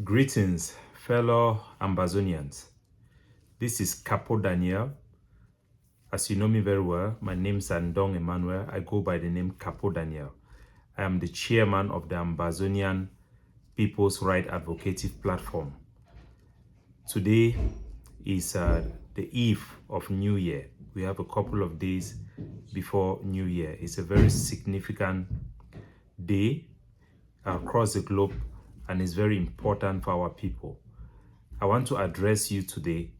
Greetings, fellow Ambazonians. This is Capo Daniel. As you know me very well, my name is Andong Emmanuel. I go by the name Capo Daniel. I am the chairman of the Ambazonian People's Right Advocative Platform. Today is the eve of New Year. We have a couple of days before New Year. It's a very significant day across the globe and is very important for our people. I want to address you today.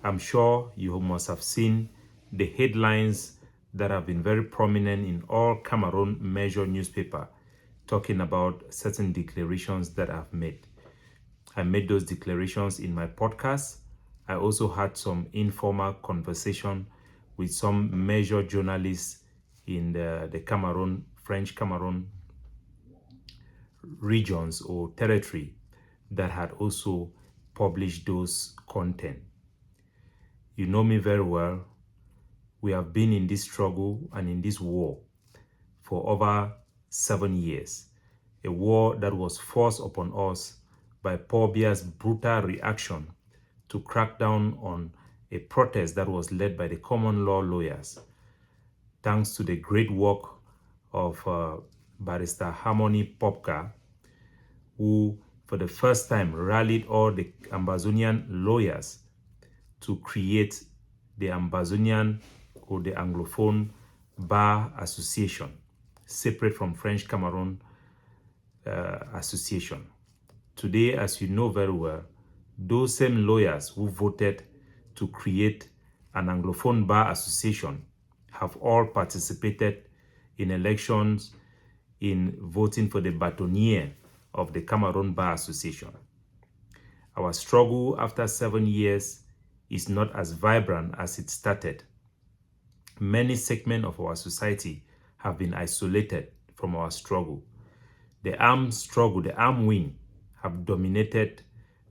I'm sure you must have seen the headlines that have been very prominent in all Cameroon major newspaper talking about certain declarations that I've made. I made those declarations in my podcast. I also had some informal conversation with some major journalists in the Cameroon, French Cameroon regions or territory that had also published those content. You know me very well. We have been in this struggle and in this war for over 7 years. A war that was forced upon us by Paul Biya's brutal reaction to crack down on a protest that was led by the common law lawyers. Thanks to the great work of Barrister Harmony Popka, who for the first time rallied all the Ambazonian lawyers to create the Ambazonian or the Anglophone Bar Association, separate from French Cameroon Association. Today, as you know very well, those same lawyers who voted to create an Anglophone Bar Association have all participated in elections in voting for the bâtonnier of the Cameroon Bar Association. Our struggle after 7 years is not as vibrant as it started. Many segments of our society have been isolated from our struggle. The armed struggle, the armed wing, have dominated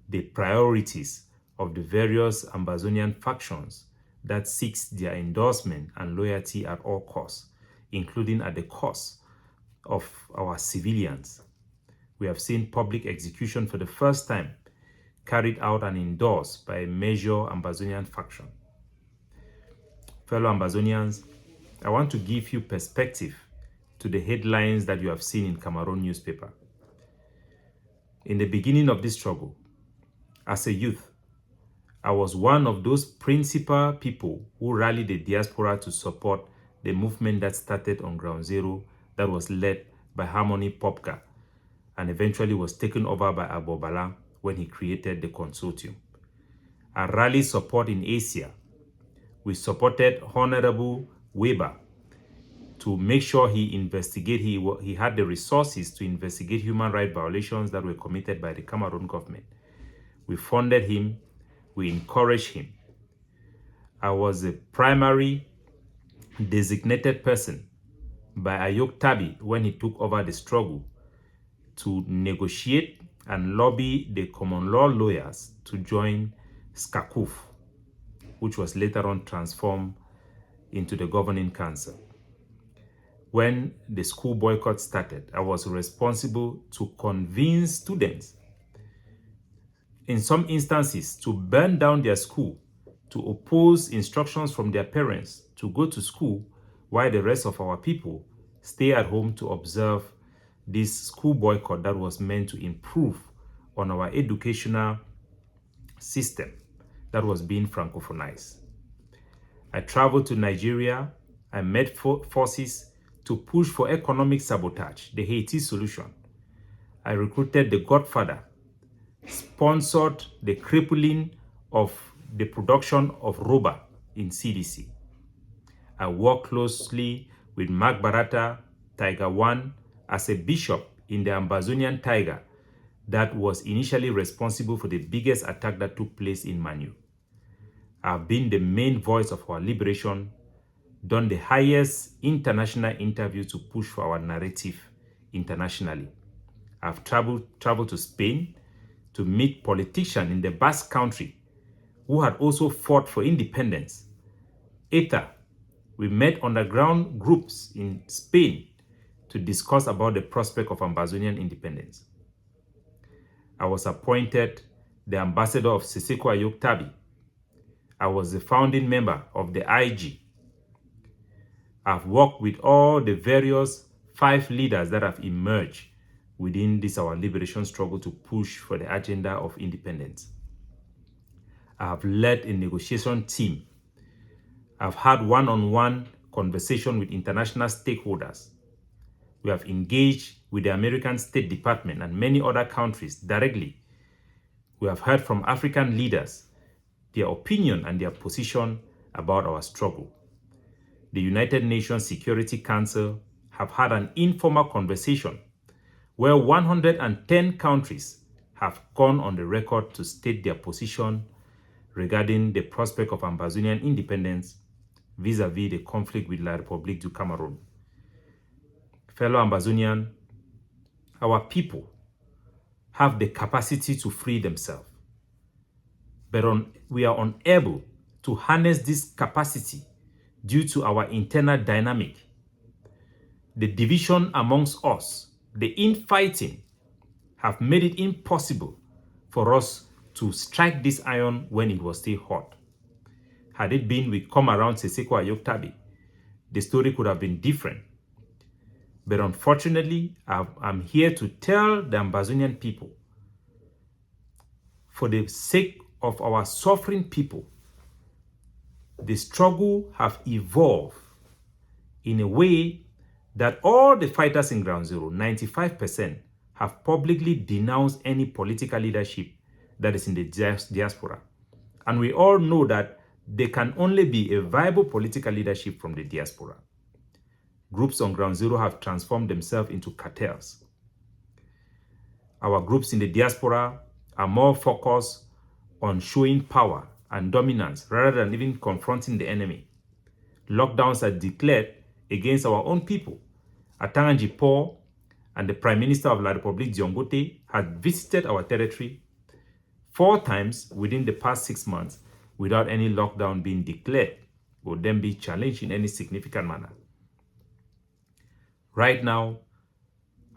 the priorities of the various Ambazonian factions that seeks their endorsement and loyalty at all costs, including at the cost of our civilians. We have seen public execution for the first time carried out and endorsed by a major Ambazonian faction. Fellow Ambazonians, I want to give you perspective to the headlines that you have seen in Cameroon newspaper. In the beginning of this struggle, as a youth, I was one of those principal people who rallied the diaspora to support the movement that started on Ground Zero that was led by Harmony Popka and eventually was taken over by Abobala when he created the consortium. I rallied support in Asia. We supported Honorable Weber to make sure he had the resources to investigate human rights violations that were committed by the Cameroon government. We funded him, we encouraged him. I was a primary designated person by Ayok Tabi when he took over the struggle to negotiate and lobby the common law lawyers to join SCACUF, which was later on transformed into the governing council. When the school boycott started, I was responsible to convince students, in some instances, to burn down their school, to oppose instructions from their parents to go to school while the rest of our people stay at home to observe this school boycott that was meant to improve on our educational system that was being francophonized. I traveled to Nigeria. I met forces to push for economic sabotage, the Haiti solution. I recruited the Godfather, sponsored the crippling of the production of rubber in CDC. I worked closely with Mark Barata, Tiger One, as a bishop in the Ambazonian Tiger that was initially responsible for the biggest attack that took place in Manu. I've been the main voice of our liberation, done the highest international interview to push for our narrative internationally. I've traveled to Spain to meet politicians in the Basque Country who had also fought for independence. ETA, we met underground groups in Spain to discuss about the prospect of Ambazonian independence. I was appointed the ambassador of Siseko Ayoktabi. I was the founding member of the IG. I've worked with all the various 5 leaders that have emerged within this our liberation struggle to push for the agenda of independence. I have led a negotiation team. I've had one-on-one conversation with international stakeholders. We have engaged with the American State Department and many other countries directly. We have heard from African leaders, their opinion and their position about our struggle. The United Nations Security Council have had an informal conversation where 110 countries have gone on the record to state their position regarding the prospect of Ambazonian independence vis-à-vis the conflict with La République du Cameroon. Fellow Ambazonian, our people have the capacity to free themselves, but we are unable to harness this capacity due to our internal dynamic. The division amongst us, the infighting, have made it impossible for us to strike this iron when it was still hot. Had it been we come around Siseko Ayoktabi, the story could have been different. But unfortunately, I'm here to tell the Ambazonian people, for the sake of our suffering people, the struggle have evolved in a way that all the fighters in Ground Zero, 95%, have publicly denounced any political leadership that is in the diaspora. And we all know that there can only be a viable political leadership from the diaspora. Groups on Ground Zero have transformed themselves into cartels. Our groups in the diaspora are more focused on showing power and dominance rather than even confronting the enemy. Lockdowns are declared against our own people. Atanganji Paul and the Prime Minister of La République Diongote had visited our territory 4 times within the past 6 months without any lockdown being declared or then be challenged in any significant manner. Right now,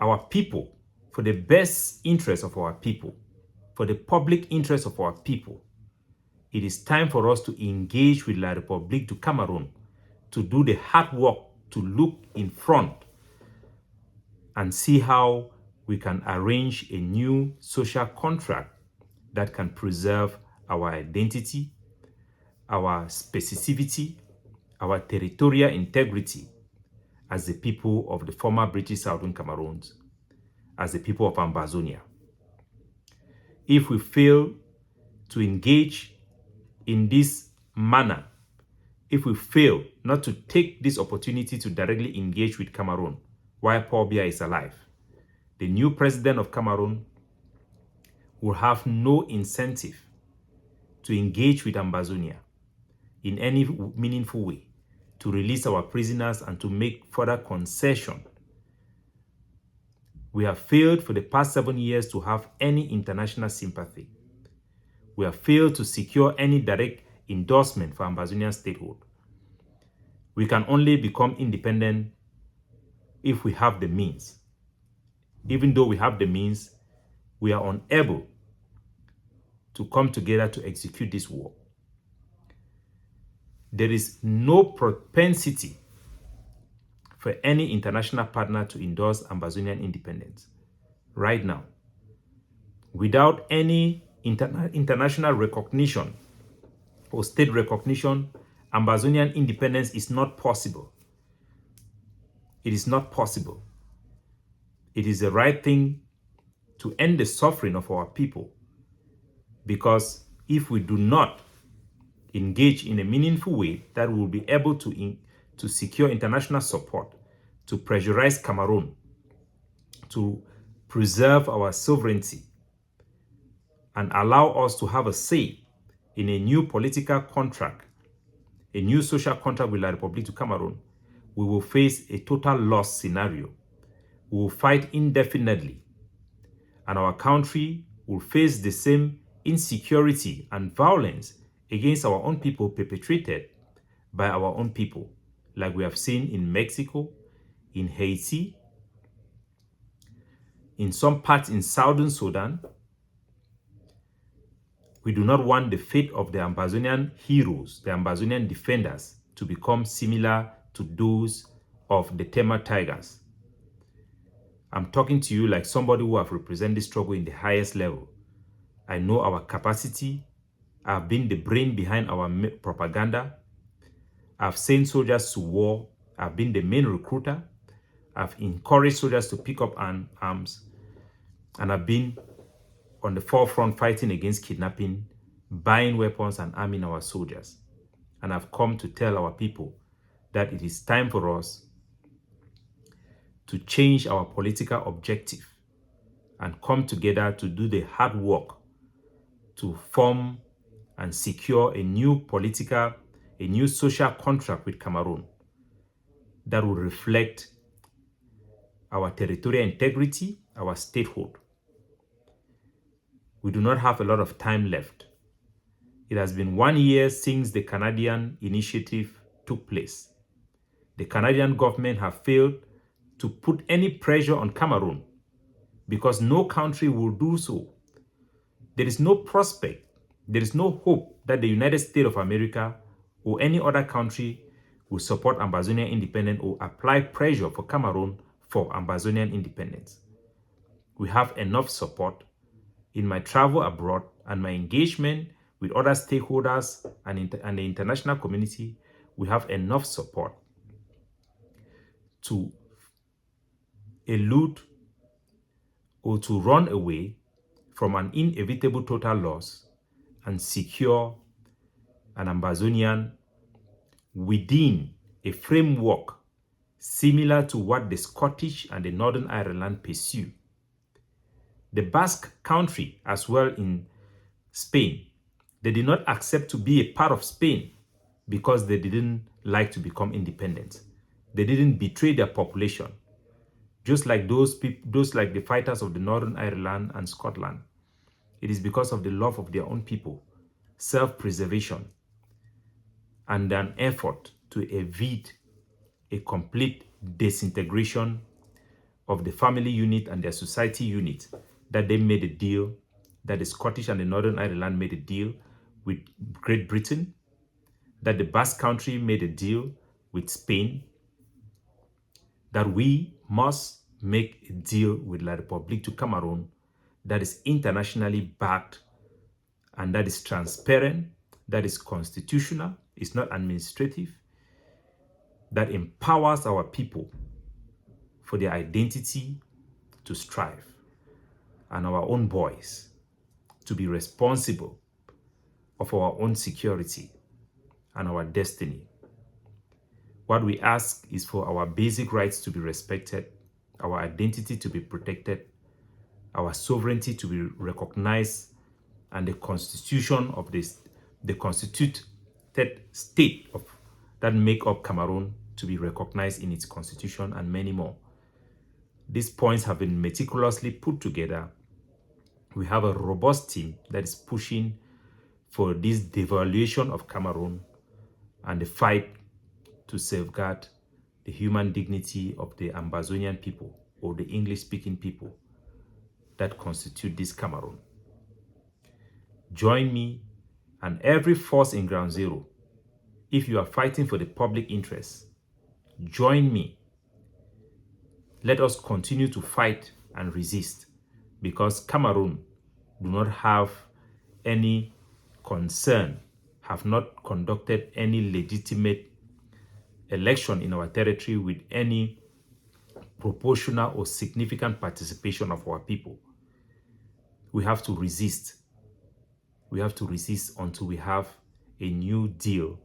our people, for the best interest of our people, for the public interest of our people, it is time for us to engage with La République du Cameroon to do the hard work to look in front and see how we can arrange a new social contract that can preserve our identity, our specificity, our territorial integrity as the people of the former British Southern Cameroons, as the people of Ambazonia. If we fail to engage in this manner, if we fail not to take this opportunity to directly engage with Cameroon while Paul Biya is alive, the new president of Cameroon will have no incentive to engage with Ambazonia in any meaningful way, to release our prisoners and to make further concession. We have failed for the past 7 years to have any international sympathy. We have failed to secure any direct endorsement for Ambazonian statehood. We can only become independent if we have the means. Even though we have the means, we are unable to come together to execute this war. There is no propensity for any international partner to endorse Ambazonian independence right now. Without any international recognition or state recognition, Ambazonian independence is not possible. It is not possible. It is the right thing to end the suffering of our people, because if we do not engage in a meaningful way that will be able to secure international support, to pressurize Cameroon, to preserve our sovereignty, and allow us to have a say in a new political contract, a new social contract with La République du Cameroon, we will face a total loss scenario. We will fight indefinitely, and our country will face the same insecurity and violence against our own people perpetrated by our own people, like we have seen in Mexico, in Haiti, in some parts in Southern Sudan, We do not want the fate of the Ambazonian heroes, the Ambazonian defenders, to become similar to those of the Tema tigers. I'm talking to you like somebody who have represented this struggle in the highest level. I know our capacity. I've been the brain behind our propaganda. I've sent soldiers to war. I've been the main recruiter. I've encouraged soldiers to pick up arms. And I've been on the forefront fighting against kidnapping, buying weapons and arming our soldiers. And I've come to tell our people that it is time for us to change our political objective and come together to do the hard work to form and secure a new social contract with Cameroon that will reflect our territorial integrity, our statehood. We do not have a lot of time left. It has been 1 year since the Canadian initiative took place. The Canadian government have failed to put any pressure on Cameroon because no country will do so. There is no prospect, there is no hope that the United States of America or any other country will support Ambazonian independence or apply pressure for Cameroon for Ambazonian independence. We have enough support. In my travel abroad and my engagement with other stakeholders and the international community, we have enough support to elude or to run away from an inevitable total loss and secure an Ambazonian within a framework similar to what the Scottish and the Northern Ireland pursue. The Basque country as well in Spain, they did not accept to be a part of Spain because they didn't like to become independent. They didn't betray their population. Just like those like the fighters of the Northern Ireland and Scotland. It is because of the love of their own people, self-preservation, and an effort to evade a complete disintegration of the family unit and their society unit that they made a deal, that the Scottish and the Northern Ireland made a deal with Great Britain, that the Basque Country made a deal with Spain, that we must make a deal with La République du Cameroon that is internationally backed and that is transparent, that is constitutional, it's not administrative, that empowers our people for their identity to strive and our own boys to be responsible of our own security and our destiny. What we ask is for our basic rights to be respected, our identity to be protected, our sovereignty to be recognized, and the constitution of the constituted state of that make up Cameroon to be recognized in its constitution, and many more. These points have been meticulously put together. We have a robust team that is pushing for this devaluation of Cameroon and the fight to safeguard the human dignity of the Ambazonian people or the English-speaking people that constitute this Cameroon. Join me and every force in Ground Zero. If you are fighting for the public interest, join me. Let us continue to fight and resist, because Cameroon do not have any concern, have not conducted any legitimate election in our territory with any proportional or significant participation of our people. We have to resist. We have to resist until we have a new deal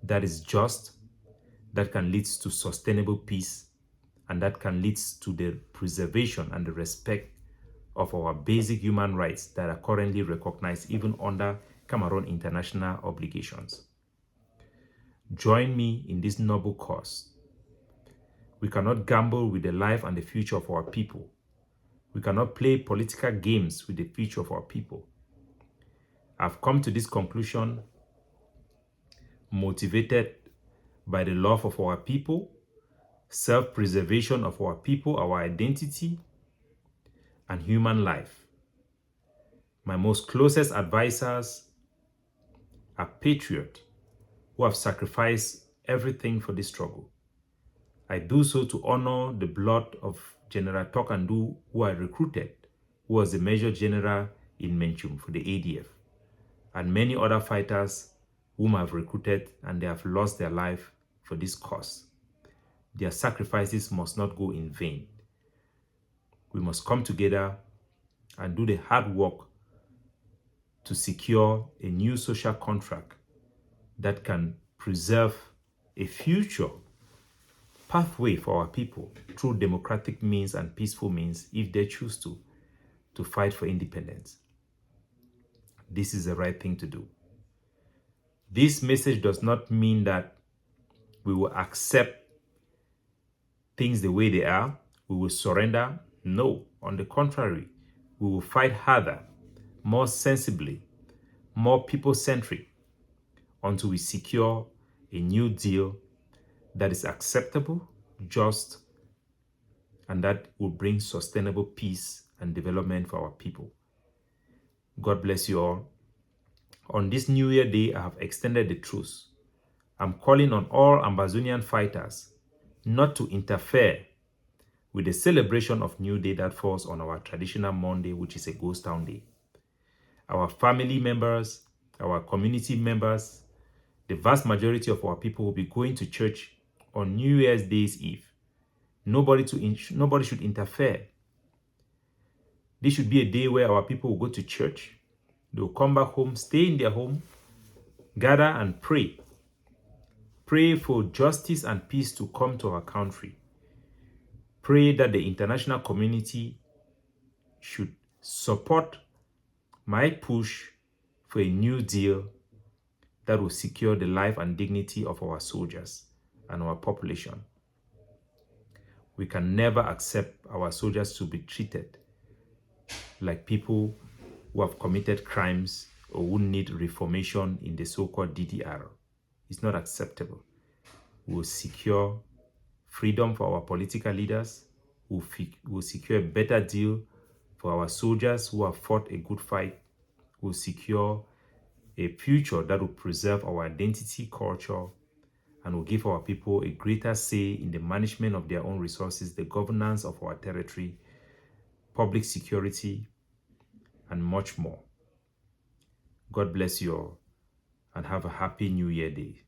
that is just, that can lead to sustainable peace, and that can lead to the preservation and the respect of our basic human rights that are currently recognized even under Cameroon international obligations. Join me in this noble cause. We cannot gamble with the life and the future of our people. We cannot play political games with the future of our people. I've come to this conclusion motivated by the love of our people, self-preservation of our people, our identity, and human life. My most closest advisors are patriots who have sacrificed everything for this struggle. I do so to honor the blood of General Tokandu, who I recruited, who was the Major General in Menchum for the ADF, and many other fighters whom I've recruited and they have lost their life for this cause. Their sacrifices must not go in vain. We must come together and do the hard work to secure a new social contract that can preserve a future pathway for our people through democratic means and peaceful means if they choose to fight for independence. This is the right thing to do. This message does not mean that we will accept things the way they are, we will surrender. No, on the contrary, we will fight harder, more sensibly, more people-centric until we secure a new deal that is acceptable, just, and that will bring sustainable peace and development for our people. God bless you all. On this New Year Day, I have extended the truce. I'm calling on all Ambazonian fighters not to interfere with the celebration of New Day that falls on our traditional Monday, which is a ghost town day. Our family members, our community members, the vast majority of our people will be going to church on New Year's Day's Eve. Nobody should interfere. This should be a day where our people will go to church. They will come back home, stay in their home, gather and pray. Pray for justice and peace to come to our country. Pray that the international community should support my push for a new deal that will secure the life and dignity of our soldiers and our population. We can never accept our soldiers to be treated like people who have committed crimes or who need reformation in the so-called DDR. It's not acceptable. We will secure freedom for our political leaders. We will secure a better deal for our soldiers who have fought a good fight. We will secure a future that will preserve our identity, culture, and will give our people a greater say in the management of their own resources, the governance of our territory, public security, and much more. God bless you all and have a happy New Year Day.